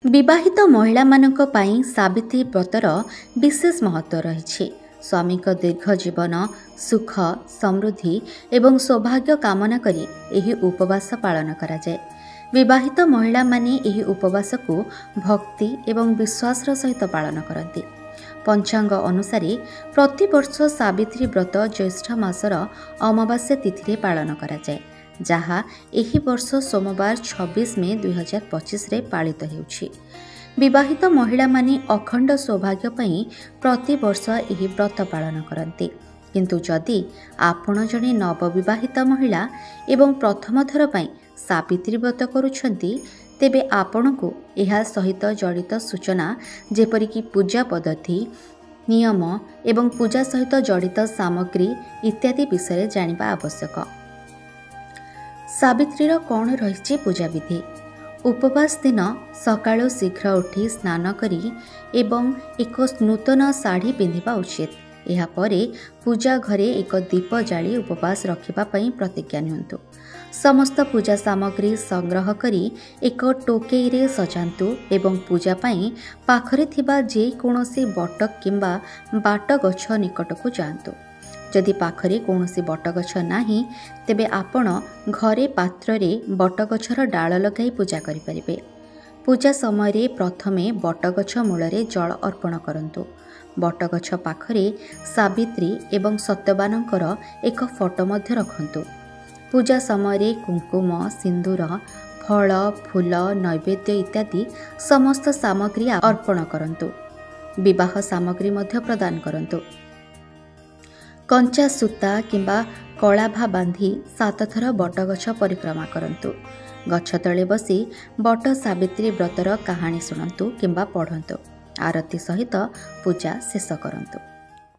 विवाहित महिला मानक पई सावित्री व्रतर विशेष महत्व रही। स्वामी दीर्घ जीवन सुख समृद्धि एवं सौभाग्य कामना करी एही उपवास पालन करा जाए। विवाहित महिला माने एही उपवास को भक्ति एवं विश्वास सहित पालन करती। पंचांग अनुसार प्रतिवर्ष सावित्री व्रत ज्येष्ठ मासर अमावास्या तिथि रे पालन करा जाए, जहाँ एही वर्ष सोमवार 26 मे 2025 रे पालित हेउछि। विवाहित महिला माने अखंड सौभाग्य पई प्रतिवर्ष एही व्रत पालन करती। किंतु जदि आपण जणे नवविवाहित महिला एवं प्रथम थर पई सावित्री व्रत करूछंती, तेबे आपणको एहा सहित जड़ित सूचना जेपरिक पूजा पद्धति नियम एवं पूजा सहित जड़ित सामग्री इत्यादि विषय जानिबा आवश्यक। सावित्रीर कौन रही पूजा विधि? उपवास दिन सकाळु शीघ्र उठी स्नान करी एवं एक नूतन साड़ी पिंधिबा उचित। एहा परे पूजा घरे एक दीप जाली उपवास रखिबा पई प्रतिज्ञा नियंतु। समस्त पूजा सामग्री संग्रह करी एक टोकेई रे सजांतु एवं पूजा पई पाखरे थिबा जे कोनोसी बटक किंबा बाट गछ निकट को जांतु। जदि पाखरे कोनोसी बटगछ नाही, तेबे आपण घरे पात्र रे बटगछर डाल लगाई पूजा करि परिबे। पूजा समय रे प्रथमे बटगछ मूलरे जल अर्पण करंतु। बटगछ पाखरे सावित्री एवं सत्यवानकर एक फोटो मध्य रखंतु। पूजा समय रे कुंकुम सिंदूर फल फूल नैवेद्य इत्यादि समस्त सामग्री अर्पण करंतु। विवाह सामग्री मध्य प्रदान करंतु। कंचा सूता किंबा कलाभा बांधी 7 थर बटगछ परिक्रमा करंतु। गछ तले बसी बट सावित्री व्रतर कहानी शुणंतु किंबा पढ़ंतु। आरती सहित पूजा शेष करंतु।